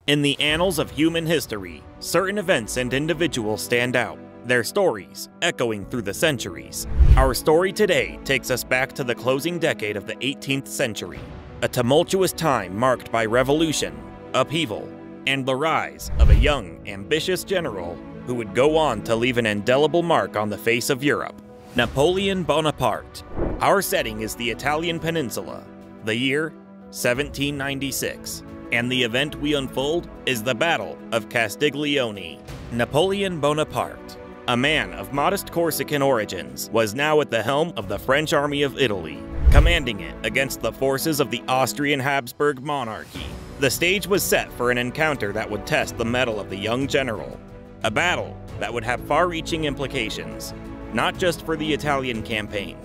In the annals of human history, certain events and individuals stand out, their stories echoing through the centuries. Our story today takes us back to the closing decade of the 18th century, a tumultuous time marked by revolution, upheaval, and the rise of a young, ambitious general who would go on to leave an indelible mark on the face of Europe, Napoleon Bonaparte. Our setting is the Italian peninsula, the year 1796. And the event we unfold is the Battle of Castiglione. Napoleon Bonaparte, a man of modest Corsican origins, was now at the helm of the French army of Italy, commanding it against the forces of the Austrian Habsburg Monarchy. The stage was set for an encounter that would test the mettle of the young general, a battle that would have far-reaching implications, not just for the Italian campaign,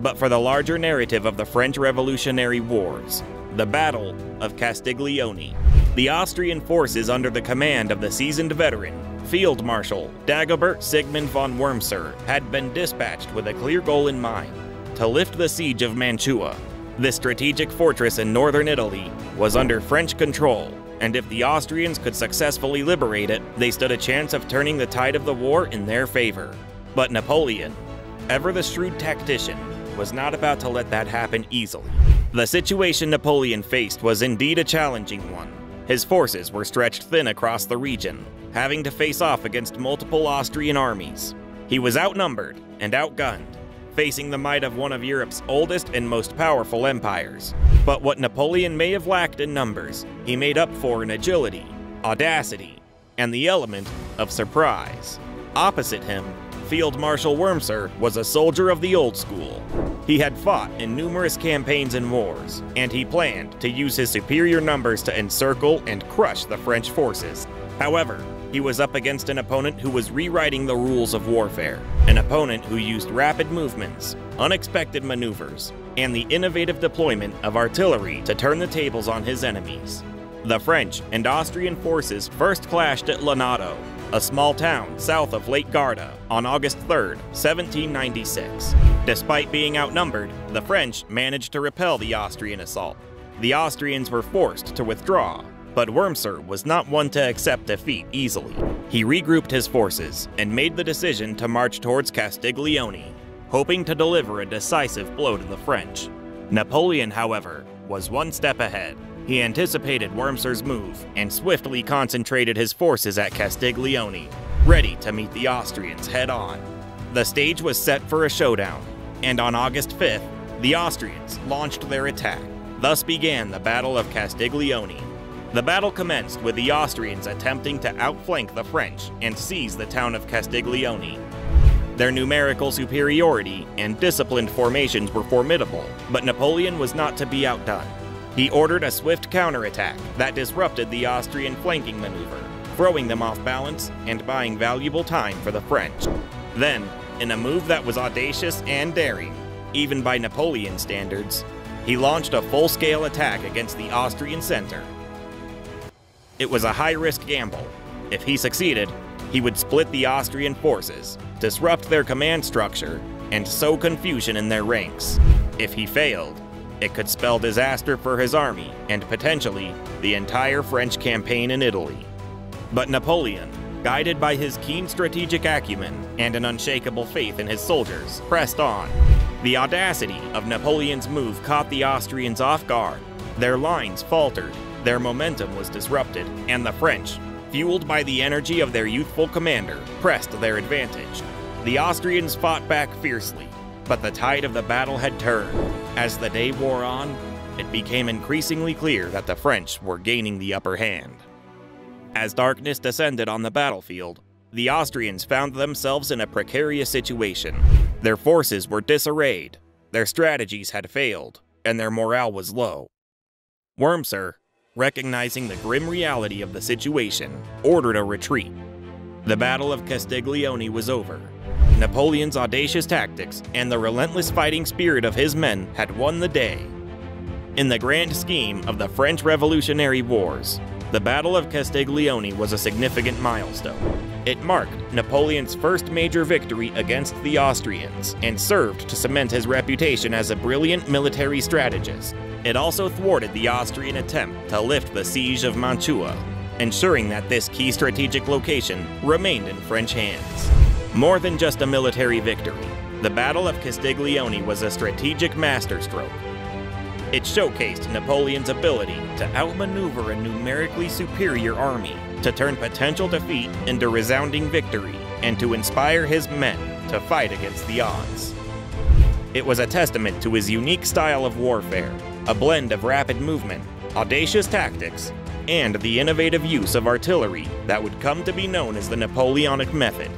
but for the larger narrative of the French Revolutionary Wars. The Battle of Castiglione. The Austrian forces under the command of the seasoned veteran, Field Marshal Dagobert Sigmund von Wurmser, had been dispatched with a clear goal in mind: to lift the siege of Mantua. This strategic fortress in northern Italy was under French control, and if the Austrians could successfully liberate it, they stood a chance of turning the tide of the war in their favor. But Napoleon, ever the shrewd tactician, was not about to let that happen easily. The situation Napoleon faced was indeed a challenging one. His forces were stretched thin across the region, having to face off against multiple Austrian armies. He was outnumbered and outgunned, facing the might of one of Europe's oldest and most powerful empires. But what Napoleon may have lacked in numbers, he made up for in agility, audacity, and the element of surprise. Opposite him, Field Marshal Wurmser was a soldier of the old school. He had fought in numerous campaigns and wars, and he planned to use his superior numbers to encircle and crush the French forces. However, he was up against an opponent who was rewriting the rules of warfare, an opponent who used rapid movements, unexpected maneuvers, and the innovative deployment of artillery to turn the tables on his enemies. The French and Austrian forces first clashed at Lonato, a small town south of Lake Garda, on August 3, 1796. Despite being outnumbered, the French managed to repel the Austrian assault. The Austrians were forced to withdraw, but Wurmser was not one to accept defeat easily. He regrouped his forces and made the decision to march towards Castiglione, hoping to deliver a decisive blow to the French. Napoleon, however, was one step ahead. He anticipated Wurmser's move and swiftly concentrated his forces at Castiglione, ready to meet the Austrians head-on. The stage was set for a showdown, and on August 5th, the Austrians launched their attack. Thus began the Battle of Castiglione. The battle commenced with the Austrians attempting to outflank the French and seize the town of Castiglione. Their numerical superiority and disciplined formations were formidable, but Napoleon was not to be outdone. He ordered a swift counterattack that disrupted the Austrian flanking maneuver, throwing them off balance and buying valuable time for the French. Then, in a move that was audacious and daring, even by Napoleon's standards, he launched a full-scale attack against the Austrian center. It was a high-risk gamble. If he succeeded, he would split the Austrian forces, disrupt their command structure, and sow confusion in their ranks. If he failed, it could spell disaster for his army and potentially the entire French campaign in Italy. But Napoleon, guided by his keen strategic acumen and an unshakable faith in his soldiers, pressed on. The audacity of Napoleon's move caught the Austrians off guard. Their lines faltered, their momentum was disrupted, and the French, fueled by the energy of their youthful commander, pressed their advantage. The Austrians fought back fiercely, but the tide of the battle had turned. As the day wore on, it became increasingly clear that the French were gaining the upper hand. As darkness descended on the battlefield, the Austrians found themselves in a precarious situation. Their forces were disarrayed, their strategies had failed, and their morale was low. Wurmser, recognizing the grim reality of the situation, ordered a retreat. The Battle of Castiglione was over. Napoleon's audacious tactics and the relentless fighting spirit of his men had won the day. In the grand scheme of the French Revolutionary Wars, the Battle of Castiglione was a significant milestone. It marked Napoleon's first major victory against the Austrians and served to cement his reputation as a brilliant military strategist. It also thwarted the Austrian attempt to lift the siege of Mantua. ensuring that this key strategic location remained in French hands. More than just a military victory, the Battle of Castiglione was a strategic masterstroke. It showcased Napoleon's ability to outmaneuver a numerically superior army, to turn potential defeat into resounding victory, and to inspire his men to fight against the odds. It was a testament to his unique style of warfare, a blend of rapid movement, audacious tactics, and the innovative use of artillery that would come to be known as the Napoleonic method.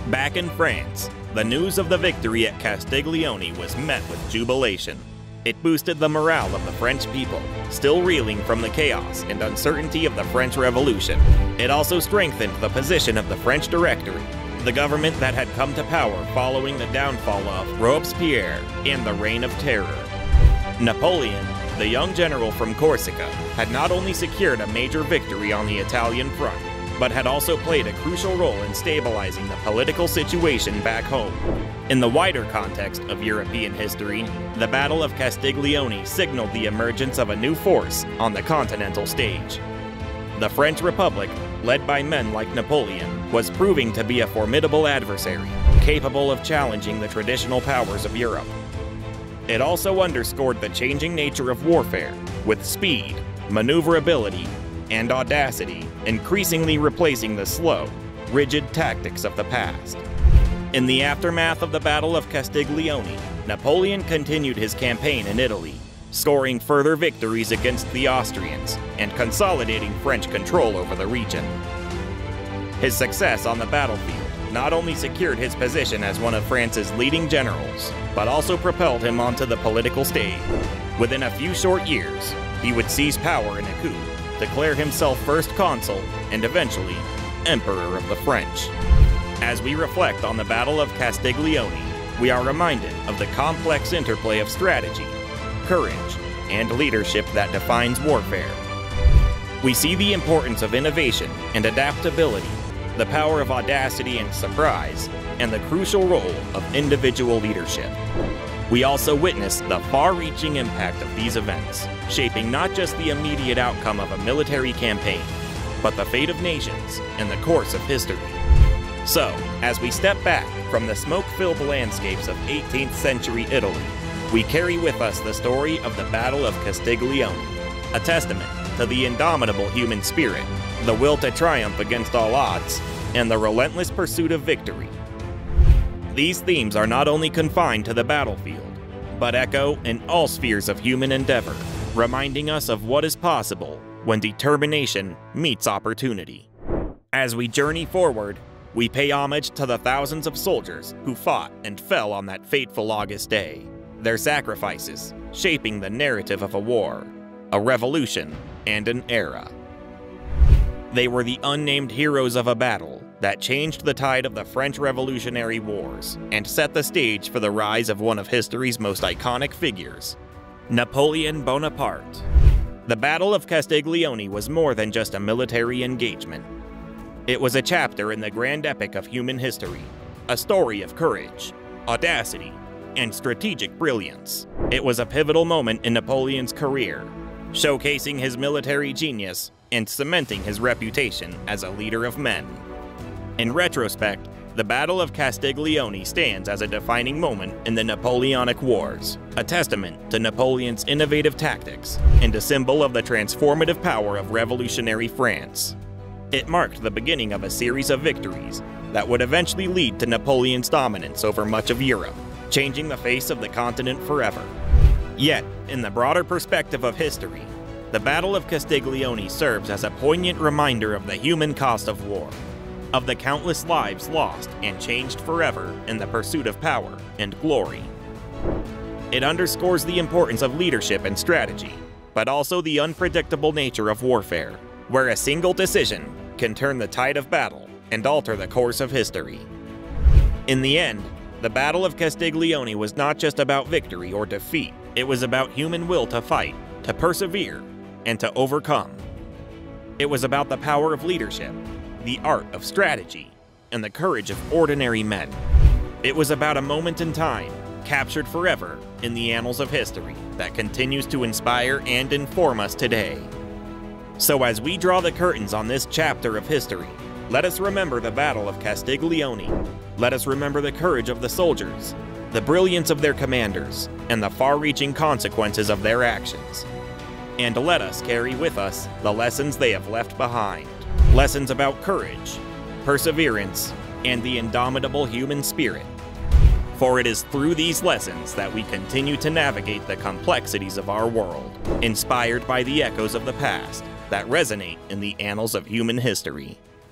Back in France, the news of the victory at Castiglione was met with jubilation. It boosted the morale of the French people, still reeling from the chaos and uncertainty of the French Revolution. It also strengthened the position of the French Directory, the government that had come to power following the downfall of Robespierre and the Reign of Terror. Napoleon, the young general from Corsica, had not only secured a major victory on the Italian front, but had also played a crucial role in stabilizing the political situation back home. In the wider context of European history, the Battle of Castiglione signaled the emergence of a new force on the continental stage. The French Republic, led by men like Napoleon, was proving to be a formidable adversary, capable of challenging the traditional powers of Europe. It also underscored the changing nature of warfare, with speed, maneuverability, and audacity increasingly replacing the slow, rigid tactics of the past. In the aftermath of the Battle of Castiglione, Napoleon continued his campaign in Italy, scoring further victories against the Austrians and consolidating French control over the region. His success on the battlefield not only secured his position as one of France's leading generals, but also propelled him onto the political stage. Within a few short years, he would seize power in a coup, declare himself first consul, and eventually, Emperor of the French. As we reflect on the Battle of Castiglione, we are reminded of the complex interplay of strategy, courage, and leadership that defines warfare. We see the importance of innovation and adaptability, the power of audacity and surprise, and the crucial role of individual leadership. We also witness the far-reaching impact of these events, shaping not just the immediate outcome of a military campaign, but the fate of nations and the course of history. So, as we step back from the smoke-filled landscapes of 18th century Italy, we carry with us the story of the Battle of Castiglione, a testament to the indomitable human spirit, the will to triumph against all odds, and the relentless pursuit of victory. These themes are not only confined to the battlefield, but echo in all spheres of human endeavor, reminding us of what is possible when determination meets opportunity. As we journey forward, we pay homage to the thousands of soldiers who fought and fell on that fateful August day, their sacrifices shaping the narrative of a war, a revolution, and an era. They were the unnamed heroes of a battle that changed the tide of the French Revolutionary Wars and set the stage for the rise of one of history's most iconic figures, Napoleon Bonaparte. The Battle of Castiglione was more than just a military engagement. It was a chapter in the grand epic of human history, a story of courage, audacity, and strategic brilliance. It was a pivotal moment in Napoleon's career, showcasing his military genius and cementing his reputation as a leader of men. In retrospect, the Battle of Castiglione stands as a defining moment in the Napoleonic Wars, a testament to Napoleon's innovative tactics and a symbol of the transformative power of revolutionary France. It marked the beginning of a series of victories that would eventually lead to Napoleon's dominance over much of Europe, changing the face of the continent forever. Yet, in the broader perspective of history, the Battle of Castiglione serves as a poignant reminder of the human cost of war, of the countless lives lost and changed forever in the pursuit of power and glory. It underscores the importance of leadership and strategy, but also the unpredictable nature of warfare, where a single decision can turn the tide of battle and alter the course of history. In the end, the Battle of Castiglione was not just about victory or defeat. It was about human will to fight, to persevere, and to overcome. It was about the power of leadership, the art of strategy, and the courage of ordinary men. It was about a moment in time, captured forever in the annals of history, that continues to inspire and inform us today. So as we draw the curtains on this chapter of history, let us remember the Battle of Castiglione. Let us remember the courage of the soldiers, the brilliance of their commanders, and the far-reaching consequences of their actions. And let us carry with us the lessons they have left behind. Lessons about courage, perseverance, and the indomitable human spirit. For it is through these lessons that we continue to navigate the complexities of our world, inspired by the echoes of the past that resonate in the annals of human history.